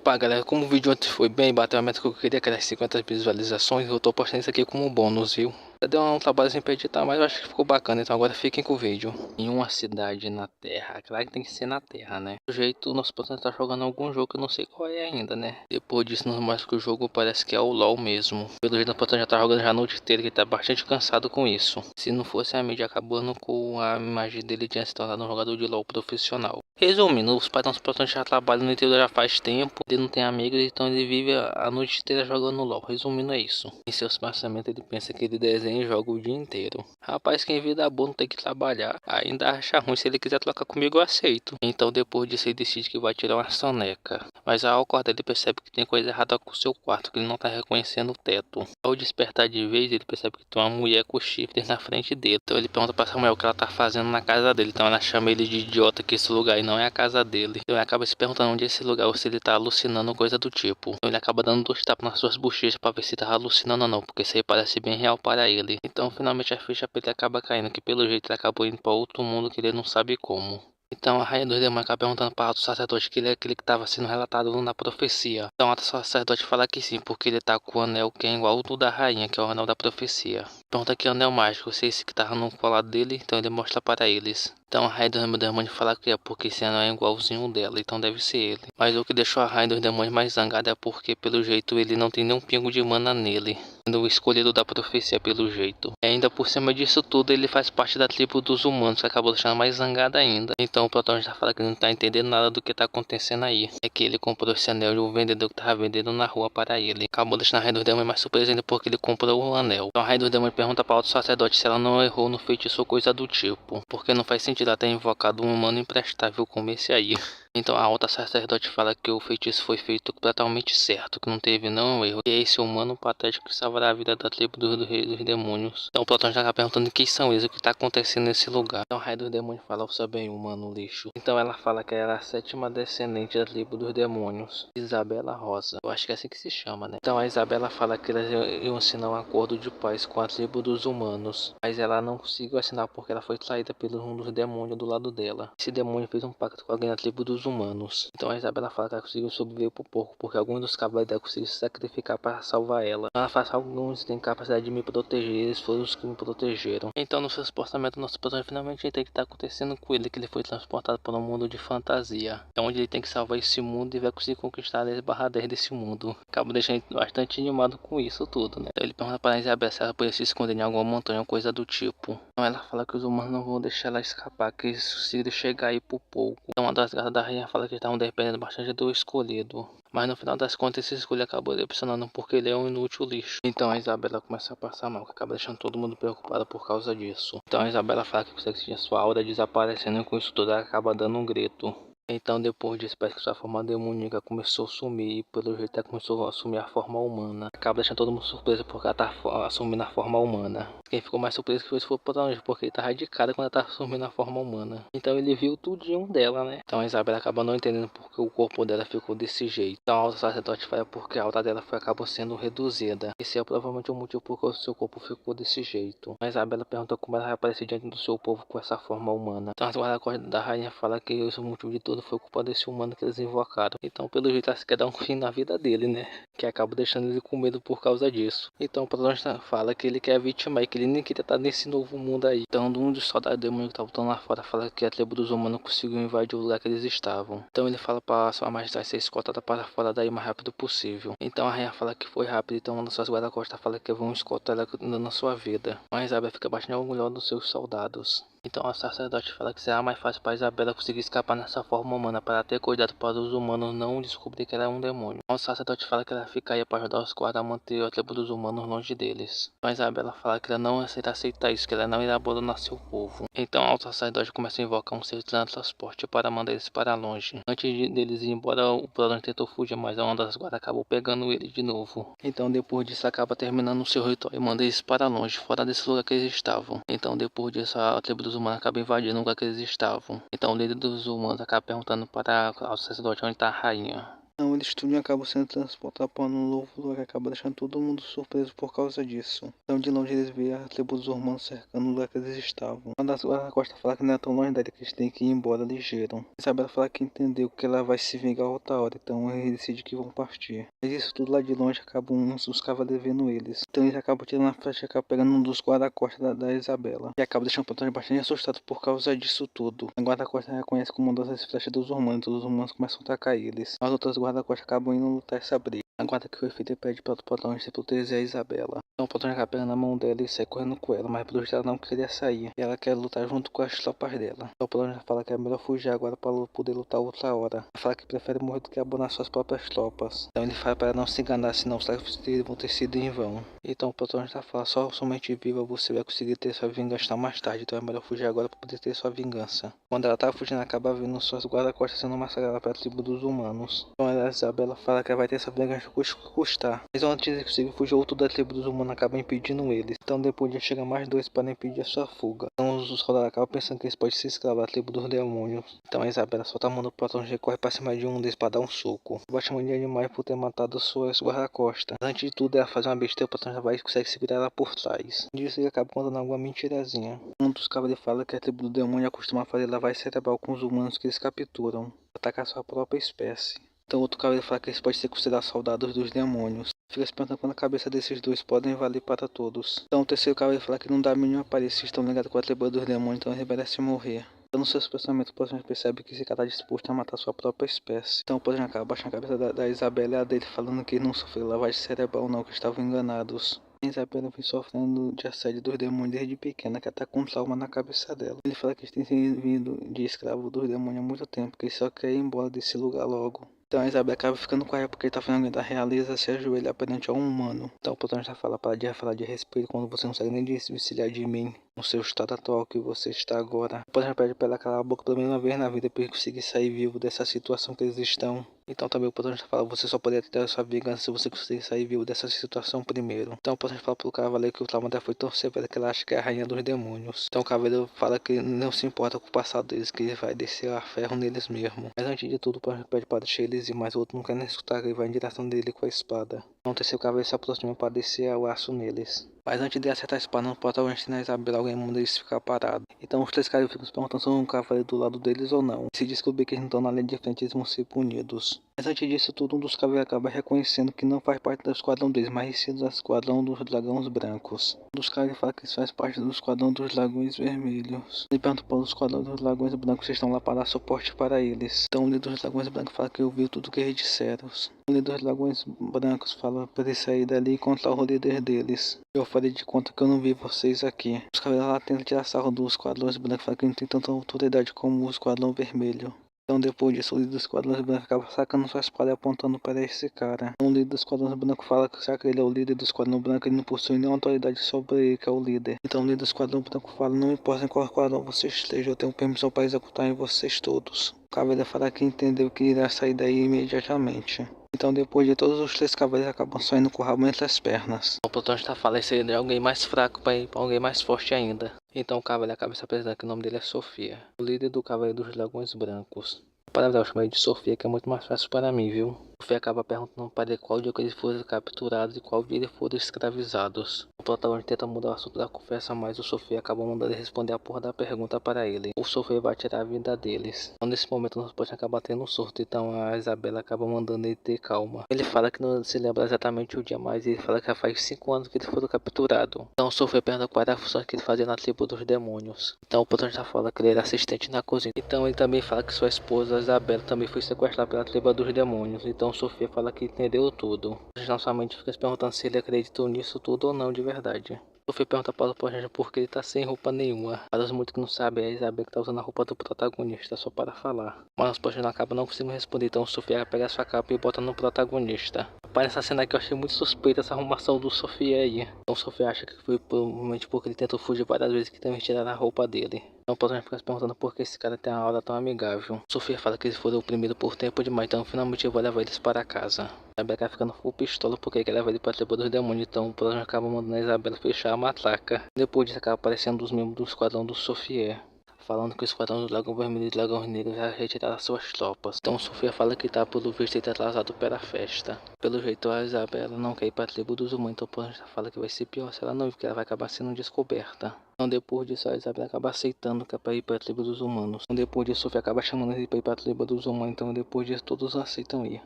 Opa galera, como o vídeo ontem foi bem, bateu a meta que eu queria, que era 50 visualizações, eu tô postando isso aqui como bônus, viu? Deu um trabalhozinho pra editar, mas eu acho que ficou bacana, então agora fiquem com o vídeo. Em uma cidade na Terra, claro que tem que ser na Terra, né? Do jeito, o nosso patrão tá jogando algum jogo que eu não sei qual é ainda, né? Depois disso, nos mostra que o jogo parece que é o LoL mesmo. Pelo jeito, o patrão já tá jogando já a noite inteira, que ele tá bastante cansado com isso. Se não fosse a mídia acabando com a imagem dele, tinha se tornado um jogador de LoL profissional. Resumindo, os patrões já trabalham no interior já faz tempo, ele não tem amigos, então ele vive a noite inteira jogando LoL. Resumindo, é isso. Em seus pensamentos, ele pensa que ele desenha e joga o dia inteiro. Rapaz, quem vida boa não tem que trabalhar. Ainda acha ruim, se ele quiser trocar comigo, eu aceito. Então, depois disso, ele decide que vai tirar uma soneca. Mas ao acordar, ele percebe que tem coisa errada com o seu quarto, que ele não tá reconhecendo o teto. Ao despertar de vez, ele percebe que tem uma mulher com chifres na frente dele. Então, ele pergunta pra Samuel o que ela tá fazendo na casa dele. Então, ela chama ele de idiota, que esse lugar aí não é a casa dele. Então, ele acaba se perguntando onde é esse lugar, ou se ele tá alucinando, coisa do tipo. Então, ele acaba dando 2 tapas nas suas bochechas pra ver se tá alucinando ou não, porque isso aí parece bem real para ele. Então, finalmente, a ficha pra ele acaba caindo, que pelo jeito ele acabou indo pra outro mundo que ele não sabe como. Então a rainha dos demônios acaba perguntando para o alto sacerdote que ele é aquele que estava sendo relatado na profecia. Então o alto sacerdote fala que sim, porque ele tá com o anel que é igual ao do da rainha, que é o anel da profecia. Pergunta que anel mágico, se é esse que tava no colado dele, então ele mostra para eles. Então a rainha dos demônios fala que é porque esse anel é igualzinho dela, então deve ser ele. Mas o que deixou a rainha dos demônios mais zangada é porque pelo jeito ele não tem nenhum pingo de mana nele. Sendo o escolhido da profecia pelo jeito. E ainda por cima disso tudo, ele faz parte da tribo dos humanos, que acabou deixando mais zangada ainda. Então o protagonista fala que não tá entendendo nada do que tá acontecendo aí. É que ele comprou esse anel e o vendedor que tava vendendo na rua para ele. Acabou deixando a rainha dos demônios mais surpresa ainda porque ele comprou o anel. Então a rainha dos demônios pergunta para o alto sacerdote se ela não errou no feitiço ou coisa do tipo. Porque não faz sentido ela ter invocado um humano imprestável como esse aí. Então a alta sacerdote fala que o feitiço foi feito totalmente certo, que não teve nenhum erro. E é esse humano patético que salvará a vida da tribo do rei dos demônios. Então o Platão já tá perguntando quem são eles, o que tá acontecendo nesse lugar. Então o rei dos demônios fala, você bem, humano lixo. Então ela fala que ela é a 7ª descendente da tribo dos demônios, Isabela Rosa. Eu acho que é assim que se chama, né? Então a Isabela fala que elas iam assinar um acordo de paz com a tribo dos humanos. Mas ela não conseguiu assinar porque ela foi traída pelo um dos demônios do lado dela. Esse demônio fez um pacto com alguém da tribo dos humanos. Então a Isabela fala que ela conseguiu sobreviver por pouco, porque alguns dos cavaleiros dela conseguiram se sacrificar para salvar ela. Ela fala que alguns têm capacidade de me proteger, eles foram os que me protegeram. Então no seu transportamento, nosso personagem finalmente entende o que está acontecendo com ele, que ele foi transportado para um mundo de fantasia. É onde ele tem que salvar esse mundo e vai conseguir conquistar 10/10 desse mundo. Acaba deixando ele bastante animado com isso tudo, né? Então ele pergunta para a Isabela se ela podia se esconder em alguma montanha ou coisa do tipo. Então ela fala que os humanos não vão deixar ela escapar, que eles conseguiram chegar aí por pouco. Então uma das garras da rainha fala que estavam dependendo bastante do escolhido. Mas no final das contas esse escolhido acabou decepcionando porque ele é um inútil lixo. Então a Isabela começa a passar mal, que acaba deixando todo mundo preocupado por causa disso. Então a Isabela fala que consegue sentir a sua aura desaparecendo e com isso tudo ela acaba dando um grito. Então depois disso parece que sua forma demoníaca começou a sumir e pelo jeito ela começou a assumir a forma humana. Acaba deixando todo mundo surpreso porque ela tá assumindo a forma humana. Quem ficou mais surpreso foi o protagonista, porque ele tava de cara quando ela tá assumindo a forma humana. Então ele viu tudinho dela, né? Então a Isabela acaba não entendendo porque o corpo dela ficou desse jeito. Então a alta sacerdote fala porque a alta dela acabou sendo reduzida. Esse é provavelmente o motivo porque o seu corpo ficou desse jeito. A Isabela pergunta como ela vai aparecer diante do seu povo com essa forma humana. Então as guarda-costas da rainha fala que o motivo de tudo foi culpa desse humano que eles invocaram. Então pelo jeito ela quer dar um fim na vida dele, né? Que acaba deixando ele com medo por causa disso. Então o protagonista fala que ele quer a vítima e que ele nem queria estar nesse novo mundo aí. Então um dos soldados demônios que estavam lá fora fala que a tribo dos humanos conseguiu invadir o lugar que eles estavam. Então ele fala para sua majestade ser escoltada para fora daí o mais rápido possível. Então a rainha fala que foi rápido, então uma das suas guarda-costas fala que vão escoltar ela na sua vida. Mas Isabela fica bastante orgulhosa dos seus soldados. Então a sacerdote fala que será mais fácil para Isabela conseguir escapar nessa forma humana para ter cuidado para os humanos não descobrir que ela é um demônio. Então, o sacerdote fala que ela ficaria para ajudar os guardas a manter a tribo dos humanos longe deles. Então Isabela fala que ela não aceitar isso, que ela não irá abandonar seu povo. Então o sacerdote começa a invocar um ser de transporte para mandar eles para longe. Antes deles ir embora, o protagonista tentou fugir, mas a onda das guardas acabou pegando ele de novo. Então depois disso acaba terminando o seu ritual e manda eles para longe, fora desse lugar que eles estavam. Então depois disso a tribo dos humanos acaba invadindo o lugar que eles estavam. Então o líder dos humanos acaba perguntando para o sacerdote onde está a rainha. Então eles tudo acabam sendo transportados para um novo lugar, que acaba deixando todo mundo surpreso por causa disso. Então de longe eles veem a tribo dos humanos cercando o lugar que eles estavam. Uma das guarda-costas fala que não é tão longe dali, que eles têm que ir embora ligeiro. Isabela fala que entendeu que ela vai se vingar outra hora, então eles decidem que vão partir. Mas isso tudo lá de longe acabam uns dos cavaleiros vendo eles. Então eles acabam tirando a flecha e acabam pegando um dos guarda-costas da Isabela. E acaba deixando o Plutônio bastante assustado por causa disso tudo. A guarda-costas reconhece como uma das flechas dos humanos, então os humanos começam a atacar eles. As outras guarda-costas acabam indo lutar essa briga. A guarda que foi feita pede para o Plutônio se proteger a Isabela. Então o Plutônio acaba pegando na mão dela e sai correndo com ela, mas pelo jeito ela não queria sair. E ela quer lutar junto com as tropas dela. Então o Plutônio fala que é melhor fugir agora para poder lutar outra hora. Ela fala que prefere morrer do que abandonar suas próprias tropas. Então ele fala para ela não se enganar, senão os sacrifícios vão ter sido em vão. Então o Plutônio fala, somente viva você vai conseguir ter sua vingança mais tarde. Então é melhor fugir agora para poder ter sua vingança. Quando ela tá fugindo, acaba vendo suas guarda-costas sendo massacradas pela tribo dos humanos. Então a Isabela fala que ela vai ter essa vingança custar. Mas antes de conseguir fugir, outro da tribo dos humanos acaba impedindo eles. Então depois de chegar mais dois para impedir a sua fuga. Então os soldados acabam pensando que eles podem ser escravos da tribo dos demônios. Então a Isabela solta a mão do Plutônio e corre para cima de um deles para dar um soco. Vai chamando de animais por ter matado suas guarda-costas. Antes de tudo, ela faz uma besteira, o Plutônio já vai e consegue segurar ela por trás. Disso ele acaba contando alguma mentirazinha. Um dos cavaleiros fala que a tribo do demônio costuma fazer lavagem cerebral com os humanos que eles capturam, atacar sua própria espécie. Então outro cavaleiro fala que eles podem ser considerados soldados dos demônios. Fica se perguntando quando a cabeça desses dois podem valer para todos. Então o terceiro cavaleiro fala que não dá a mínima aparência, se estão ligados com a tribo dos demônios, então ele merece morrer. Então nos seus pensamentos o Plutônio percebe que esse cara está disposto a matar sua própria espécie. Então o Plutônio acaba baixando a cabeça da Isabela e a dele, falando que não sofreu lavagem cerebral não, que estavam enganados. A Isabela vem sofrendo de assédio dos demônios desde pequena, que está com trauma na cabeça dela. Ele fala que eles têm vindo de escravo dos demônios há muito tempo, que ele só quer ir embora desse lugar logo. Então a Isabela acaba ficando com raiva porque ele tá fazendo da realeza se ajoelhar perante a um humano. Então o Plutônio já fala para de falar de respeito quando você não consegue nem desvencilhar de mim no seu estado atual que você está agora. O Plutônio pede para ela calar a boca pelo menos uma vez na vida para ele conseguir sair vivo dessa situação que eles estão. Então também o Plutônio já fala, você só poderia ter a sua vingança se você conseguir sair vivo dessa situação primeiro. Então o Plutônio fala pro cavaleiro que o trauma dela foi tão severo que ela acha que é a rainha dos demônios. Então o cavaleiro fala que não se importa com o passado deles, que ele vai descer a ferro neles mesmo. Mas antes de tudo o Plutônio pede para deixar eles ir, mas o outro não quer nem escutar, ele vai em direção dele com a espada. Então o terceiro cavaleiro se aproxima para descer o aço neles. Mas antes de acertar a espada no protagonista na Isabela, alguém manda eles ficar parados. Então os três caras ficam se perguntando se um cavaleiro do lado deles ou não. Se descobrir que eles não estão na linha de frente, eles vão ser punidos. Mas antes disso tudo, um dos cavaleiros acaba reconhecendo que não faz parte do esquadrão deles, mas sim do esquadrão dos dragões brancos. Um dos cavaleiros fala que eles fazem parte do esquadrão dos dragões vermelhos. Ele pergunta para o esquadrão dos dragões brancos se estão lá para dar suporte para eles. Então o líder dos dragões brancos fala que ouviu tudo que eles disseram. O líder dos dragões brancos fala para eles sair dali e encontrar o líder deles. Eu farei de conta que eu não vi vocês aqui. Os cavaleiros lá tentam tirar sarro dos esquadrões brancos, falam que não tem tanta autoridade como o esquadrão vermelho. Então depois disso o líder dos esquadrões brancos acaba sacando sua espada e apontando para esse cara. Então, o líder dos esquadrões brancos fala que já que ele é o líder do esquadrão branco, ele não possui nenhuma autoridade sobre ele, que é o líder. Então o líder do esquadrão branco fala, não importa em qual esquadrão você esteja, eu tenho permissão para executar em vocês todos. O cavaleiro fala que entendeu que irá sair daí imediatamente. Então depois de todos os três cavaleiros acabam saindo com o rabo entre as pernas. O Plutônio está falando seria de alguém mais fraco para ir para alguém mais forte ainda. Então o cavaleiro acaba se apresentando que o nome dele é Sofia, o líder do Cavaleiro dos Dragões Brancos. Para eu chamar ele de Sofia, que é muito mais fácil para mim, viu? Sofia acaba perguntando para ele qual dia que eles foram capturados e qual dia eles foram escravizados. O protagonista tenta mudar o assunto da conversa, mas o Sofia acaba mandando ele responder a porra da pergunta para ele. O Sofia vai tirar a vida deles. Então, nesse momento, nós podemos acabar tendo um surto, então a Isabela acaba mandando ele ter calma. Ele fala que não se lembra exatamente o dia, mas ele fala que já faz 5 anos que eles foram capturados. Então o Sofia pergunta qual era a função que ele fazia na tribo dos demônios. Então o protagonista fala que ele era assistente na cozinha. Então ele também fala que sua esposa Isabela também foi sequestrada pela tribo dos demônios. Então Sofia fala que entendeu tudo. A gente não somente fica se perguntando se ele acreditou nisso tudo ou não de verdade. Sofia pergunta para o protagonista por que ele tá sem roupa nenhuma. Para os muitos que não sabem, é a Isabela que tá usando a roupa do protagonista só para falar. Mas o protagonista acaba não conseguindo responder, então Sofia pega a sua capa e bota no protagonista. Rapaz, nessa cena aqui eu achei muito suspeita essa arrumação do Sofia aí. Então Sofia acha que foi provavelmente porque ele tentou fugir várias vezes que também tiraram a roupa dele. Então o protagonista fica se perguntando por que esse cara tem uma aura tão amigável. Sofia fala que eles foram oprimidos por tempo demais, então finalmente eu vou levar eles para casa. A Isabela acaba ficando full pistola porque quer levar ele para a tribo dos demônios, então o protagonista acaba mandando a Isabela fechar a matraca. Depois disso acaba aparecendo os membros do esquadrão do Sofia. falando que os esquadrão do Dragão Vermelho e do Dragão Negro já retiraram suas tropas. Então Sofia fala que tá pelo visto ele atrasado para a festa. Pelo jeito a Isabela não quer ir para a tribo dos humanos, então ela fala que vai ser pior se ela não ir, porque ela vai acabar sendo descoberta. Então depois disso a Isabela acaba aceitando que é para ir para a tribo dos humanos. Então depois disso Sofia acaba chamando ele para ir para a tribo dos humanos, então depois disso todos aceitam ir.